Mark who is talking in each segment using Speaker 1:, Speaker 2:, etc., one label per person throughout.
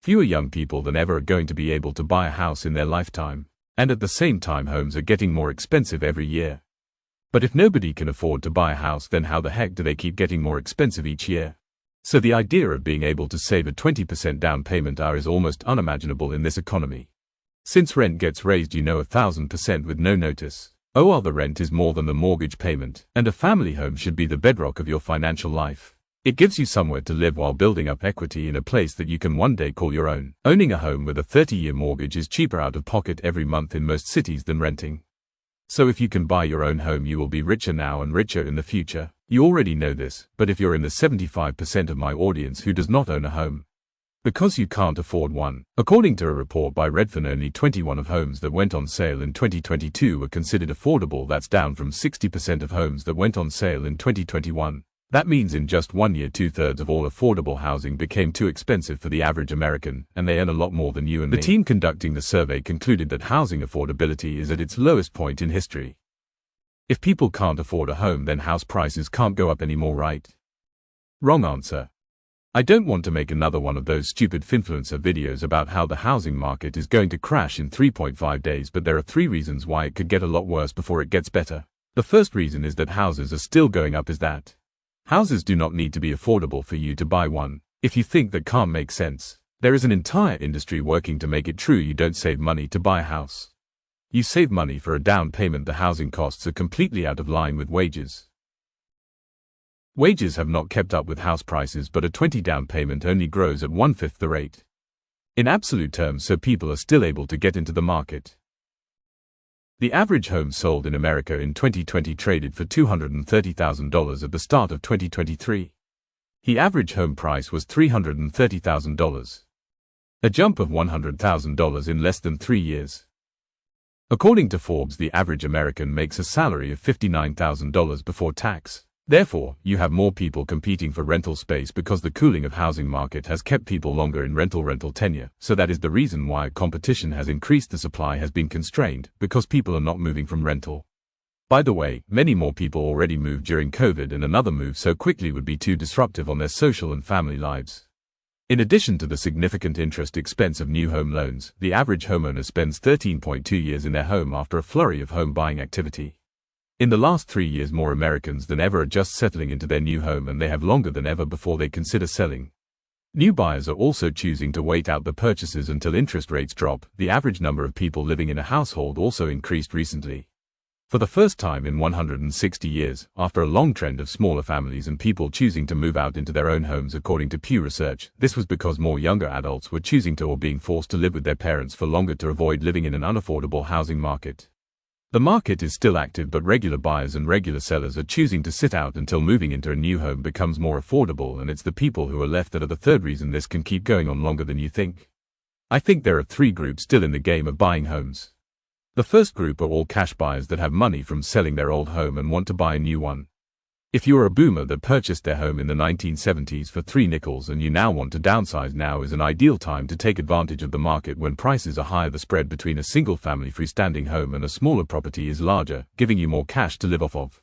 Speaker 1: Fewer young people than ever are going to be able to buy a house in their lifetime, and at the same time homes are getting more expensive every year. But if nobody can afford to buy a house, then how the heck do they keep getting more expensive each year? So the idea of being able to save a 20% down payment is almost unimaginable in this economy. Since rent gets raised 1,000% with no notice. The rent is more than the mortgage payment, and a family home should be the bedrock of your financial life. It gives you somewhere to live while building up equity in a place that you can one day call your own. Owning a home with a 30-year mortgage is cheaper out of pocket every month in most cities than renting. So if you can buy your own home, you will be richer now and richer in the future. You already know this, but if you're in the 75% of my audience who does not own a home, because you can't afford one. According to a report by Redfin, only 21 of homes that went on sale in 2022 were considered affordable. That's down from 60% of homes that went on sale in 2021. That means in just 1 year, 2/3 of all affordable housing became too expensive for the average American, and they earn a lot more than you and me. The team conducting the survey concluded that housing affordability is at its lowest point in history. If people can't afford a home, then house prices can't go up anymore, right? Wrong answer. I don't want to make another one of those stupid finfluencer videos about how the housing market is going to crash in 3.5 days, but there are 3 reasons why it could get a lot worse before it gets better. The first reason is that houses are still going up is that houses do not need to be affordable for you to buy one. If you think that can't make sense, there is an entire industry working to make it true. You don't save money to buy a house. You save money for a down payment. The housing costs are completely out of line with wages. Wages have not kept up with house prices, but a 20 down payment only grows at 1/5 the rate. In absolute terms, so people are still able to get into the market. The average home sold in America in 2020 traded for $230,000 at the start of 2023. The average home price was $330,000. A jump of $100,000 in less than 3 years. According to Forbes, the average American makes a salary of $59,000 before tax. Therefore, you have more people competing for rental space because the cooling of housing market has kept people longer in rental tenure. So that is the reason why competition has increased. The supply has been constrained because people are not moving from rental. By the way, many more people already moved during COVID, and another move so quickly would be too disruptive on their social and family lives. In addition to the significant interest expense of new home loans, the average homeowner spends 13.2 years in their home after a flurry of home buying activity. In the last 3 years, more Americans than ever are just settling into their new home, and they have longer than ever before they consider selling. New buyers are also choosing to wait out the purchases until interest rates drop. The average number of people living in a household also increased recently. For the first time in 160 years, after a long trend of smaller families and people choosing to move out into their own homes, according to Pew Research, this was because more younger adults were choosing to or being forced to live with their parents for longer to avoid living in an unaffordable housing market. The market is still active, but regular buyers and regular sellers are choosing to sit out until moving into a new home becomes more affordable, and it's the people who are left that are the third reason this can keep going on longer than you think. I think there are 3 groups still in the game of buying homes. The first group are all cash buyers that have money from selling their old home and want to buy a new one. If you are a boomer that purchased their home in the 1970s for 3 nickels and you now want to downsize, now is an ideal time to take advantage of the market when prices are higher. The spread between a single-family freestanding home and a smaller property is larger, giving you more cash to live off of.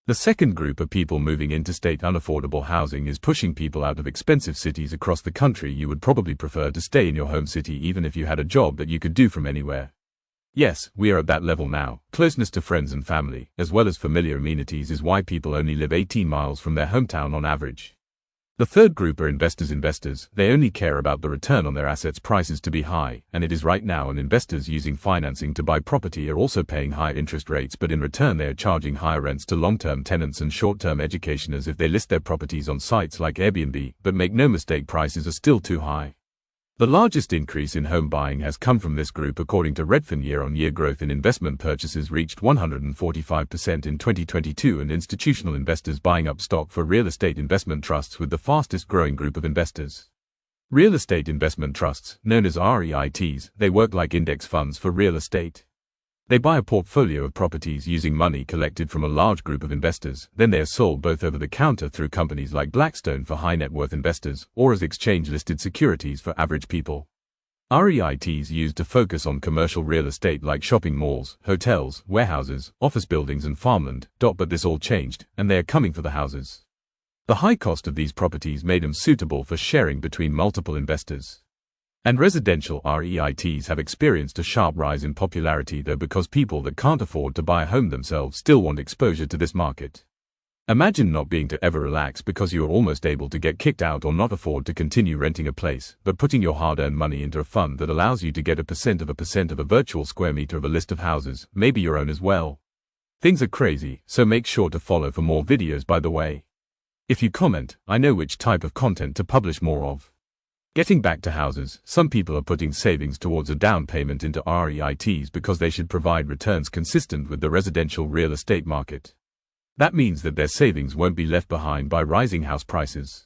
Speaker 1: The second group of people moving interstate unaffordable housing is pushing people out of expensive cities across the country. You would probably prefer to stay in your home city even if you had a job that you could do from anywhere. Yes, we are at that level now. Closeness to friends and family, as well as familiar amenities, is why people only live 18 miles from their hometown on average. The third group are investors. They only care about the return on their assets, prices to be high, and it is right now, and investors using financing to buy property are also paying high interest rates, but in return they are charging higher rents to long-term tenants and short-term educationers if they list their properties on sites like Airbnb. But make no mistake, prices are still too high. The largest increase in home buying has come from this group. According to Redfin, year-on-year growth in investment purchases reached 145% in 2022, and institutional investors buying up stock for real estate investment trusts with the fastest growing group of investors. Real estate investment trusts, known as REITs, they work like index funds for real estate. They buy a portfolio of properties using money collected from a large group of investors, then they are sold both over the counter through companies like Blackstone for high net worth investors, or as exchange-listed securities for average people. REITs used to focus on commercial real estate like shopping malls, hotels, warehouses, office buildings and farmland, but this all changed, and they are coming for the houses. The high cost of these properties made them suitable for sharing between multiple investors. And residential REITs have experienced a sharp rise in popularity though because people that can't afford to buy a home themselves still want exposure to this market. Imagine not being to ever relax because you are almost able to get kicked out or not afford to continue renting a place, but putting your hard-earned money into a fund that allows you to get a percent of a virtual square meter of a list of houses, maybe your own as well. Things are crazy, so make sure to follow for more videos by the way. If you comment, I know which type of content to publish more of. Getting back to houses, some people are putting savings towards a down payment into REITs because they should provide returns consistent with the residential real estate market. That means that their savings won't be left behind by rising house prices.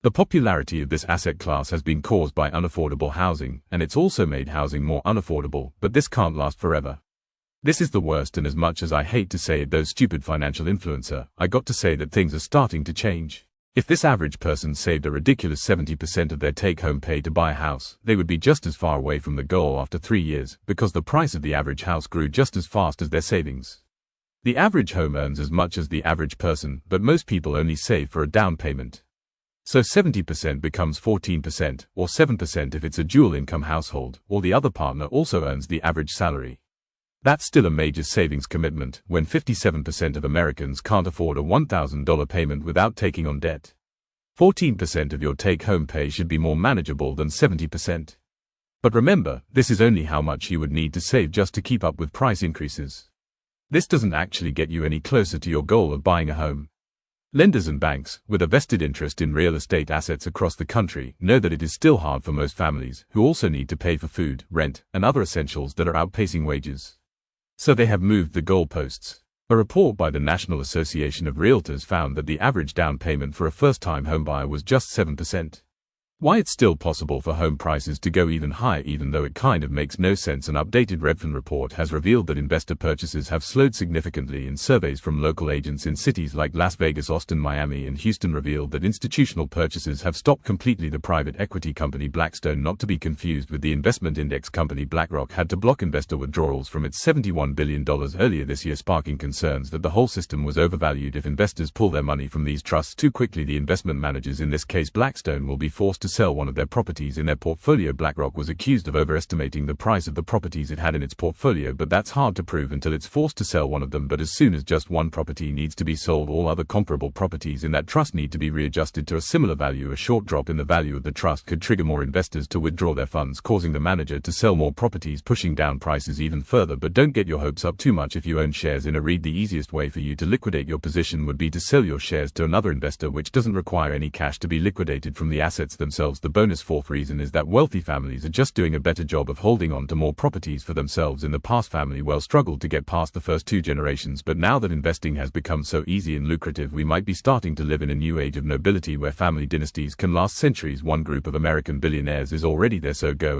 Speaker 1: The popularity of this asset class has been caused by unaffordable housing, and it's also made housing more unaffordable, but this can't last forever. This is the worst, and as much as I hate to say it, those stupid financial influencer, I got to say that things are starting to change. If this average person saved a ridiculous 70% of their take-home pay to buy a house, they would be just as far away from the goal after 3 years, because the price of the average house grew just as fast as their savings. The average home earns as much as the average person, but most people only save for a down payment. So 70% becomes 14%, or 7% if it's a dual-income household, or the other partner also earns the average salary. That's still a major savings commitment, when 57% of Americans can't afford a $1,000 payment without taking on debt. 14% of your take-home pay should be more manageable than 70%. But remember, this is only how much you would need to save just to keep up with price increases. This doesn't actually get you any closer to your goal of buying a home. Lenders and banks, with a vested interest in real estate assets across the country, know that it is still hard for most families, who also need to pay for food, rent, and other essentials that are outpacing wages. So they have moved the goalposts. A report by the National Association of Realtors found that the average down payment for a first-time homebuyer was just 7%. Why it's still possible for home prices to go even higher even though it kind of makes no sense. An updated Redfin report has revealed that investor purchases have slowed significantly, and surveys from local agents in cities like Las Vegas, Austin, Miami, and Houston revealed that institutional purchases have stopped completely. The private equity company Blackstone, not to be confused with the investment index company BlackRock, had to block investor withdrawals from its $71 billion earlier this year, sparking concerns that the whole system was overvalued. If investors pull their money from these trusts too quickly, the investment managers, in this case Blackstone, will be forced to sell one of their properties in their portfolio. BlackRock was accused of overestimating the price of the properties it had in its portfolio, but that's hard to prove until it's forced to sell one of them. But as soon as just one property needs to be sold, all other comparable properties in that trust need to be readjusted to a similar value. A short drop in the value of the trust could trigger more investors to withdraw their funds, causing the manager to sell more properties, pushing down prices even further. But don't get your hopes up too much if you own shares in a REIT. The easiest way for you to liquidate your position would be to sell your shares to another investor, which doesn't require any cash to be liquidated from the assets themselves. The bonus fourth reason is that wealthy families are just doing a better job of holding on to more properties for themselves. In the past, family wealth struggled to get past the first 2 generations, but now that investing has become so easy and lucrative, we might be starting to live in a new age of nobility where family dynasties can last centuries. One group of American billionaires is already there, so go and